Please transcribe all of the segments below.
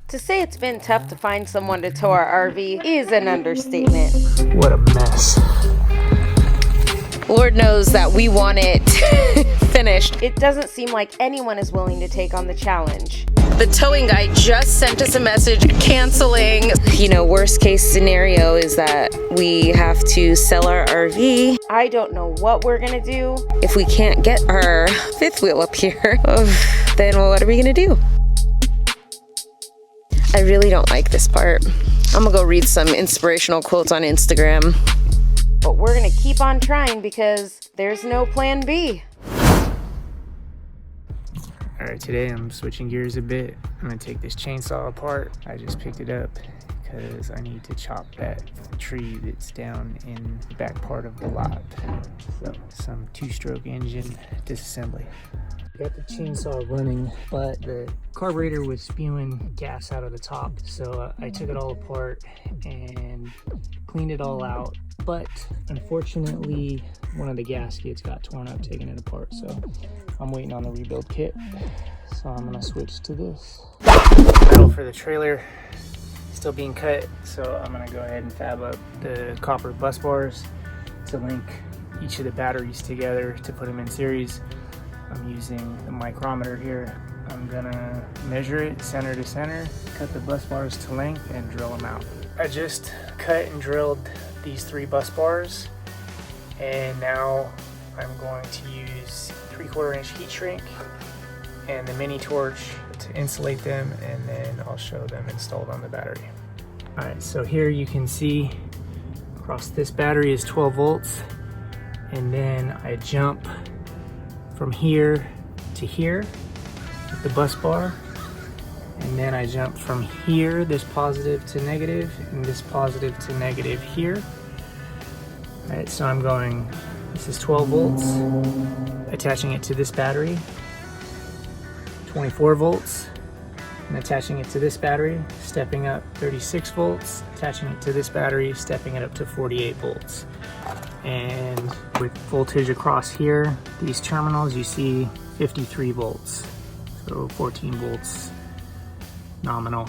To say it's been tough to find someone to tow our RV is an understatement. What a mess. Lord knows that we want it finished. It doesn't seem like anyone is willing to take on the challenge. The towing guy just sent us a message canceling. You know, worst case scenario is that we have to sell our RV. I don't know what we're gonna do. If we can't get our fifth wheel up here, then what are we gonna do? I really don't like this part. I'm gonna go read some inspirational quotes on Instagram. But we're gonna keep on trying because there's no plan B. All right, today I'm switching gears a bit. I'm gonna take this chainsaw apart. I just picked it up because I need to chop that tree that's down in the back part of the lot. So, some two-stroke engine disassembly. Got the chainsaw running, but the carburetor was spewing gas out of the top. So I took it all apart and cleaned it all out. But unfortunately, one of the gaskets got torn up taking it apart. So I'm waiting on the rebuild kit. So I'm gonna switch to this. Metal for the trailer still being cut. So I'm gonna go ahead and fab up the copper bus bars to link each of the batteries together to put them in series. I'm using the micrometer here. I'm gonna measure it center to center, cut the bus bars to length, and drill them out. I just cut and drilled these 3 bus bars, and now I'm going to use 3/4 inch heat shrink and the mini torch to insulate them, and then I'll show them installed on the battery. All right, so here you can see across this battery is 12 volts, and then I jump from here to here with the bus bar, and then I jump from here, this positive to negative, and this positive to negative here. All right, so I'm going, this is 12 volts, attaching it to this battery, 24 volts, and attaching it to this battery, stepping up 36 volts, attaching it to this battery, stepping it up to 48 volts. And with voltage across here, these terminals, you see 53 volts. So 14 volts nominal.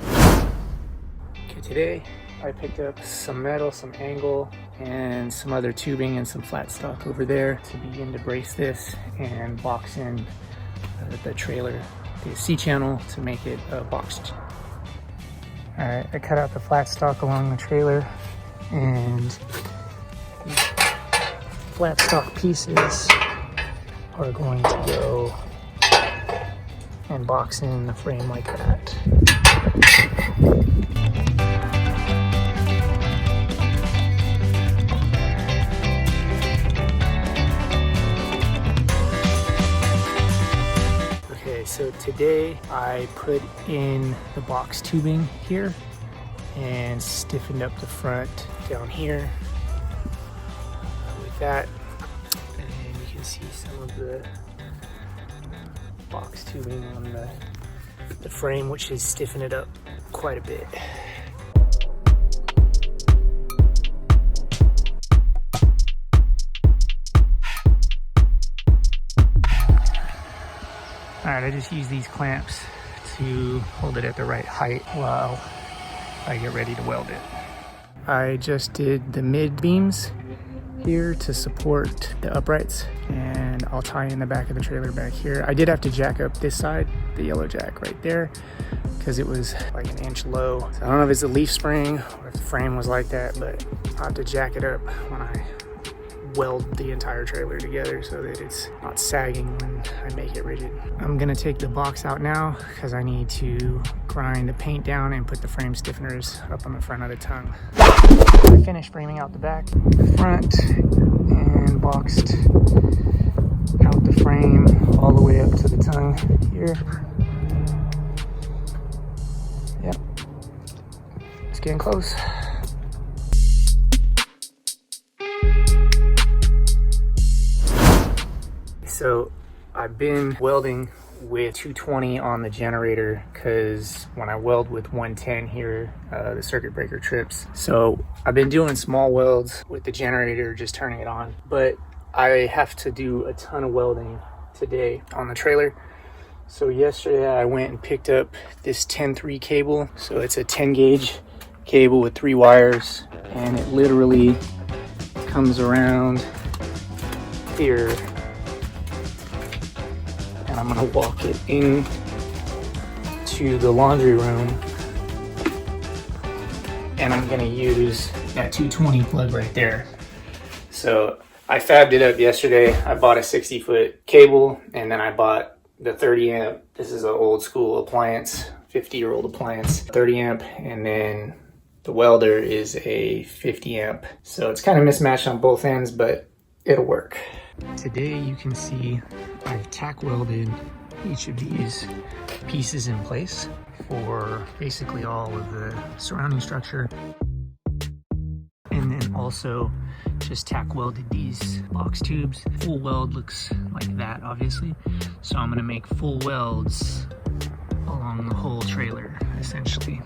Okay, today I picked up some metal, some angle, and some other tubing and some flat stock over there to begin to brace this and box in the trailer, the C-channel, to make it boxed. All right, I cut out the flat stock along the trailer, and these flat stock pieces are going to go and box in the frame like that. Okay, so today I put in the box tubing here and stiffened up the front down here with that, and you can see some of the box tubing on the frame, which has stiffened it up quite a bit. All right, I just use these clamps to hold it at the right height while I get ready to weld it. I just did the mid beams here to support the uprights, and I'll tie in the back of the trailer back here. I did have to jack up this side, the yellow jack right there, because it was like an inch low. So I don't know if it's a leaf spring or if the frame was like that, but I'll have to jack it up when I weld the entire trailer together so that it's not sagging when I make it rigid. I'm gonna take the box out now because I need to grind the paint down and put the frame stiffeners up on the front of the tongue. I finished framing out the back, the front, and boxed out the frame all the way up to the tongue here. Yep, it's getting close. So I've been welding with 220 on the generator because when I weld with 110 here, the circuit breaker trips. So I've been doing small welds with the generator, just turning it on, but I have to do a ton of welding today on the trailer So yesterday I went and picked up this 10-3 cable. So it's a 10 gauge cable with 3 wires, and it literally comes around here. And I'm gonna walk it in to the laundry room, and I'm gonna use that 220 plug right there. So I fabbed it up yesterday. I bought a 60-foot cable, and then I bought the 30 amp. This is an old school appliance, 50-year-old appliance, 30 amp, and then the welder is a 50 amp. So it's kind of mismatched on both ends, but it'll work. Today you can see I've tack welded each of these pieces in place for basically all of the surrounding structure. And then also just tack welded these box tubes. Full weld looks like that, obviously. So I'm gonna make full welds along the whole trailer, essentially,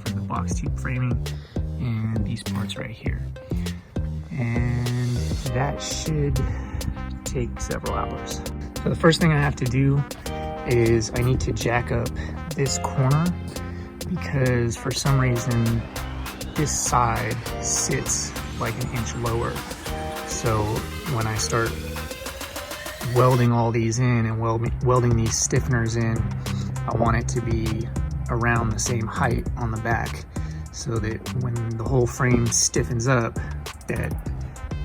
for the box tube framing and these parts right here. And that should take several hours. So the first thing I have to do is I need to jack up this corner, because for some reason this side sits like an inch lower. So when I start welding all these in and welding these stiffeners in, I want it to be around the same height on the back, so that when the whole frame stiffens up, that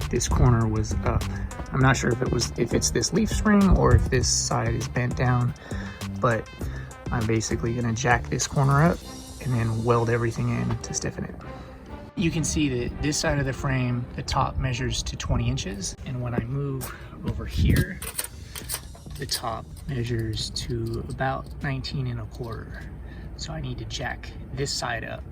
this corner was up. I'm not sure if it's this leaf spring or if this side is bent down, but I'm basically gonna jack this corner up and then weld everything in to stiffen it. You can see that this side of the frame, the top measures to 20 inches. And when I move over here, the top measures to about 19.25. So I need to jack this side up.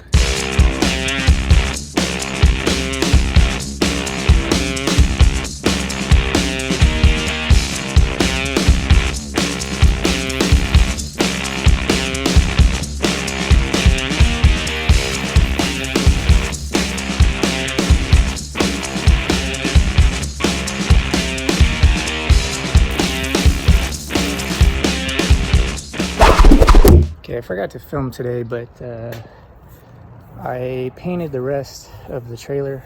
Okay, I forgot to film today, but I painted the rest of the trailer,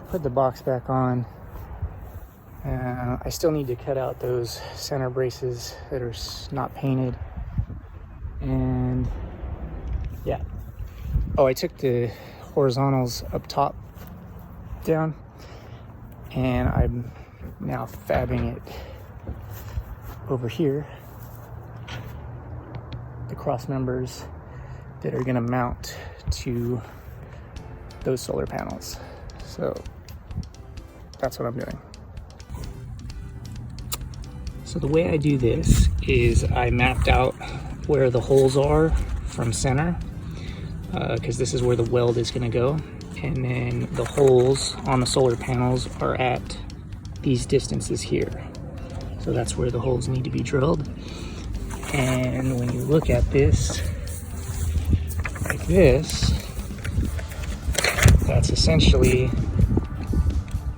put the box back on. I still need to cut out those center braces that are not painted. And yeah. Oh, I took the horizontals up top down, and I'm now fabbing it over here. The cross members that are going to mount to those solar panels. So that's what I'm doing. So the way I do this is I mapped out where the holes are from center, because this is where the weld is going to go. And then the holes on the solar panels are at these distances here. So that's where the holes need to be drilled. And when you look at this, like this, that's essentially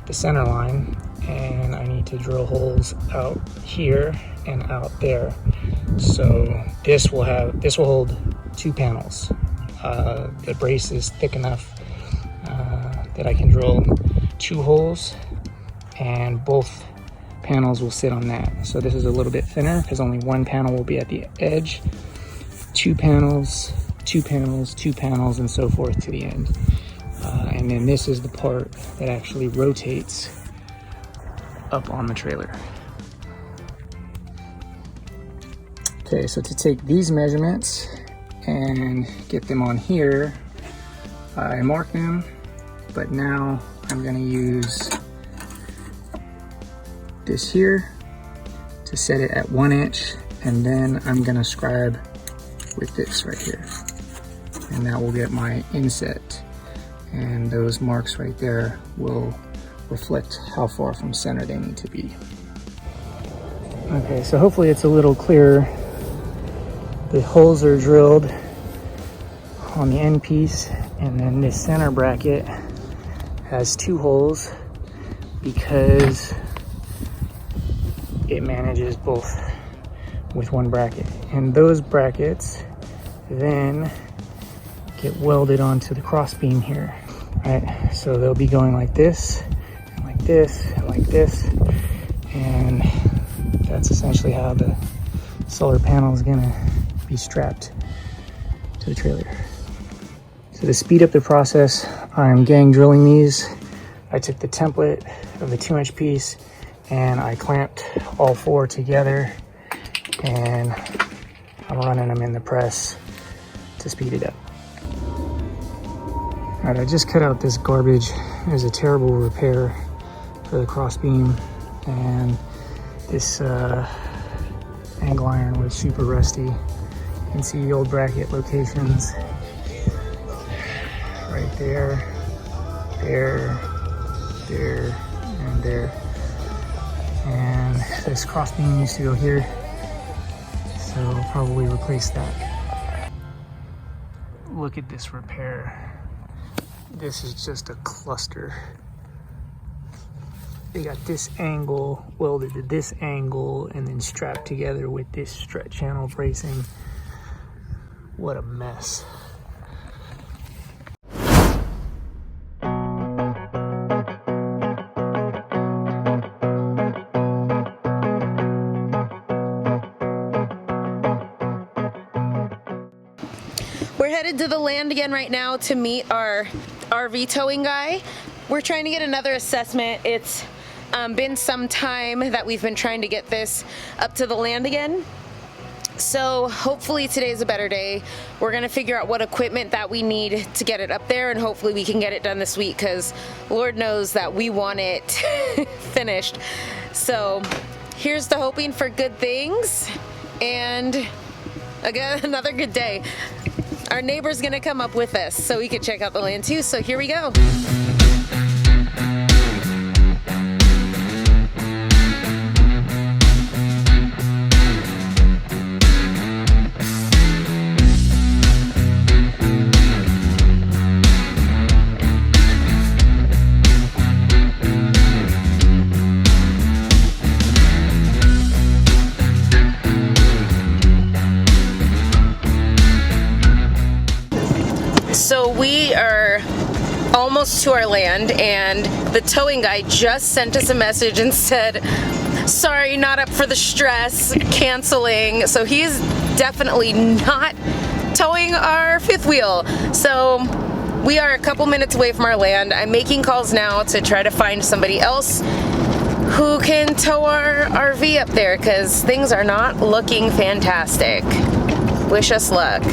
the center line, and I need to drill holes out here and out there. So this will hold 2 panels. The brace is thick enough that I can drill 2 holes, and both panels will sit on that. So this is a little bit thinner because only 1 panel will be at the edge. 2 panels, 2 panels, 2 panels, and so forth to the end. And then this is the part that actually rotates up on the trailer. Okay, so to take these measurements and get them on here, I marked them, but now I'm going to use this here to set it at 1 inch, and then I'm going to scribe with this right here, and that will get my inset, and those marks right there will reflect how far from center they need to be. Okay, so hopefully it's a little clearer. The holes are drilled on the end piece, and then this center bracket has 2 holes because it manages both with one bracket. And those brackets then get welded onto the cross beam here. Right, so they'll be going like this, and like this, and like this, and that's essentially how the solar panel is gonna be strapped to the trailer. So to speed up the process, I'm gang drilling these. I took the template of the 2-inch piece and I clamped all 4 together, and I'm running them in the press to speed it up. All right, I just cut out this garbage. It was a terrible repair for the cross beam, and this angle iron was super rusty. You can see the old bracket locations right there, there, there, and there. And this cross beam used to go here, so I'll probably replace that. Look at this repair. This is just a cluster. They got this angle welded to this angle and then strapped together with this strut channel bracing. What a mess. We're headed to the land again right now to meet our RV towing guy. We're trying to get another assessment. It's been some time that we've been trying to get this up to the land again. So hopefully today's a better day. We're gonna figure out what equipment that we need to get it up there, and hopefully we can get it done this week, because Lord knows that we want it finished. So here's to hoping for good things, and again, another good day. Our neighbor's gonna come up with us so we can check out the land too, so here we go. So we are almost to our land, and the towing guy just sent us a message and said, sorry, not up for the stress, canceling. So he's definitely not towing our fifth wheel. So we are a couple minutes away from our land. I'm making calls now to try to find somebody else who can tow our RV up there, because things are not looking fantastic. Wish us luck.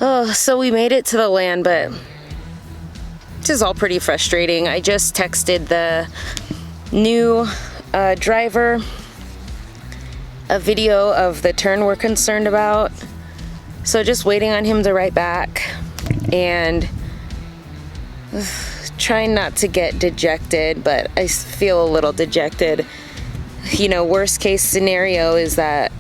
Oh, so we made it to the land, but this is all pretty frustrating. I just texted the new driver a video of the turn we're concerned about. So just waiting on him to write back and trying not to get dejected, but I feel a little dejected. You know, worst case scenario is that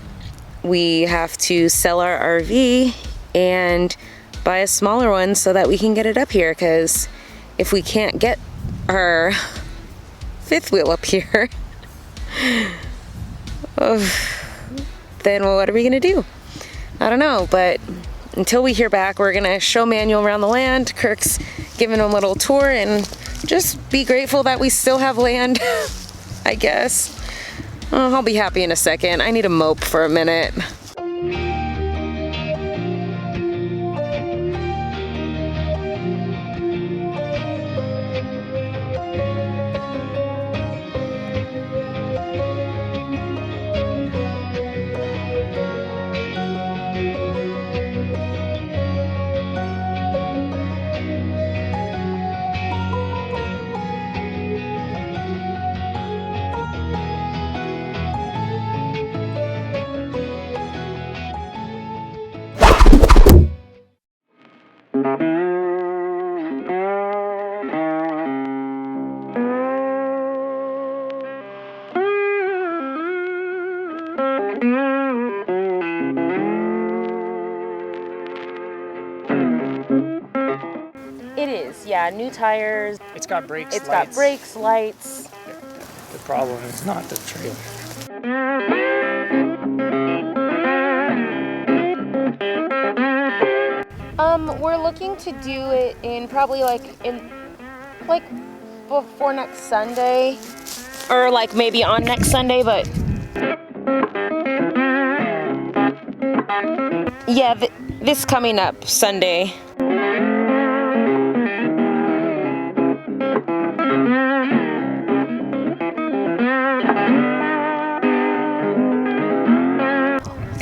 we have to sell our RV and buy a smaller one so that we can get it up here, because if we can't get our fifth wheel up here, then what are we gonna do? I don't know, but until we hear back, we're gonna show Manuel around the land. Kirk's giving him a little tour, and just be grateful that we still have land, I guess. Oh, I'll be happy in a second. I need a mope for a minute. has, yeah, new tires. It's got brakes, It's lights. got brakes, lights. The problem is not the trailer. We're looking to do it in probably before next Sunday, or like maybe on next Sunday, but yeah, this coming up Sunday.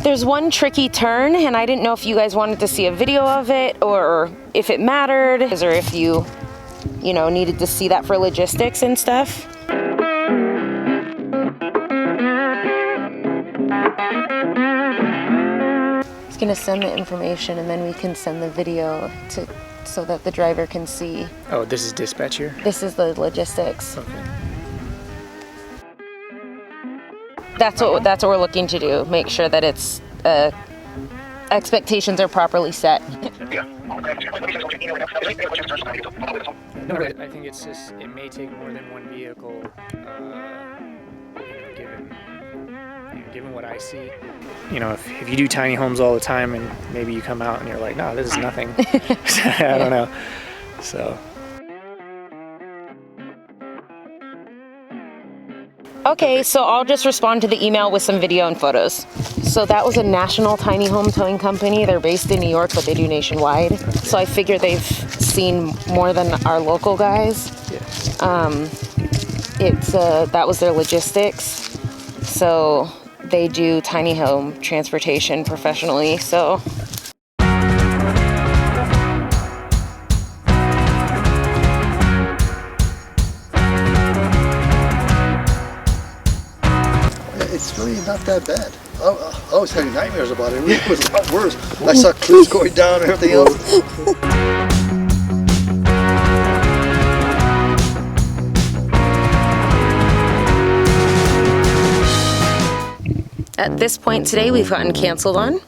There's one tricky turn, and I didn't know if you guys wanted to see a video of it, or if it mattered, or if you know, needed to see that for logistics and stuff. He's gonna send the information, and then we can send the video so that the driver can see. Oh, this is dispatch here? This is the logistics. Okay. That's what we're looking to do. Make sure that it's expectations are properly set. No, but I think it's just, it may take more than one vehicle, given what I see. You know, if you do tiny homes all the time and maybe you come out and you're like, no, this is nothing. I don't know. So. Okay, so I'll just respond to the email with some video and photos. So that was a national tiny home towing company. They're based in New York, but they do nationwide. So I figure they've seen more than our local guys. That was their logistics. So they do tiny home transportation professionally. So. It's really not that bad. I was having nightmares about it. It was a lot worse. I saw cliffs going down and everything else. At this point today, we've gotten canceled on.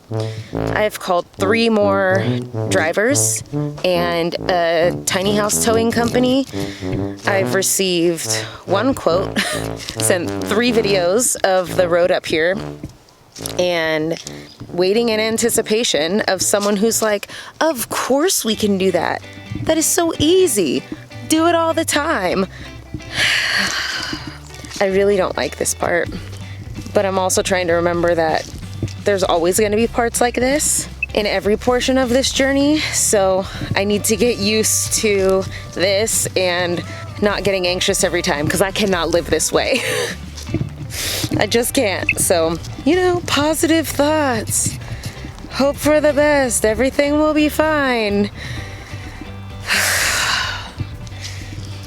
I've called 3 more drivers and a tiny house towing company. I've received 1 quote, sent 3 videos of the road up here, and waiting in anticipation of someone who's like, of course we can do that. That is so easy. Do it all the time. I really don't like this part. But I'm also trying to remember that there's always going to be parts like this in every portion of this journey. So I need to get used to this and not getting anxious every time, because I cannot live this way. I just can't. So, you know, positive thoughts. Hope for the best. Everything will be fine.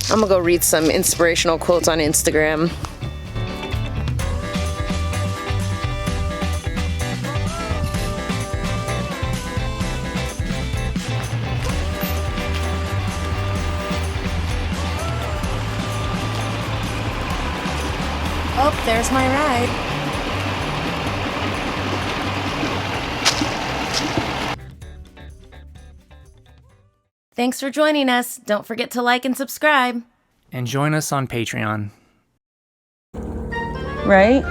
I'm gonna go read some inspirational quotes on Instagram. Oh, there's my ride. Thanks for joining us. Don't forget to like and subscribe. And join us on Patreon. Right?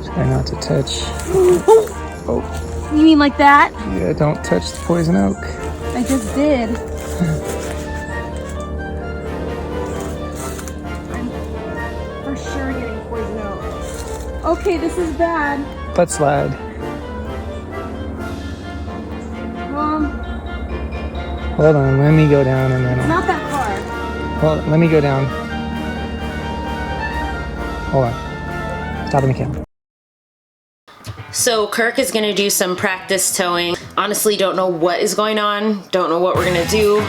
Try not to touch. Oh. You mean like that? Yeah, don't touch the poison oak. I just did. I'm for sure getting poison oak. Okay, this is bad. Let's slide. Hold on, let me go down and then I'll... Not that far. Hold on, let me go down. Hold on. Stopping the camera. So Kirk is going to do some practice towing. Honestly, don't know what is going on. Don't know what we're going to do.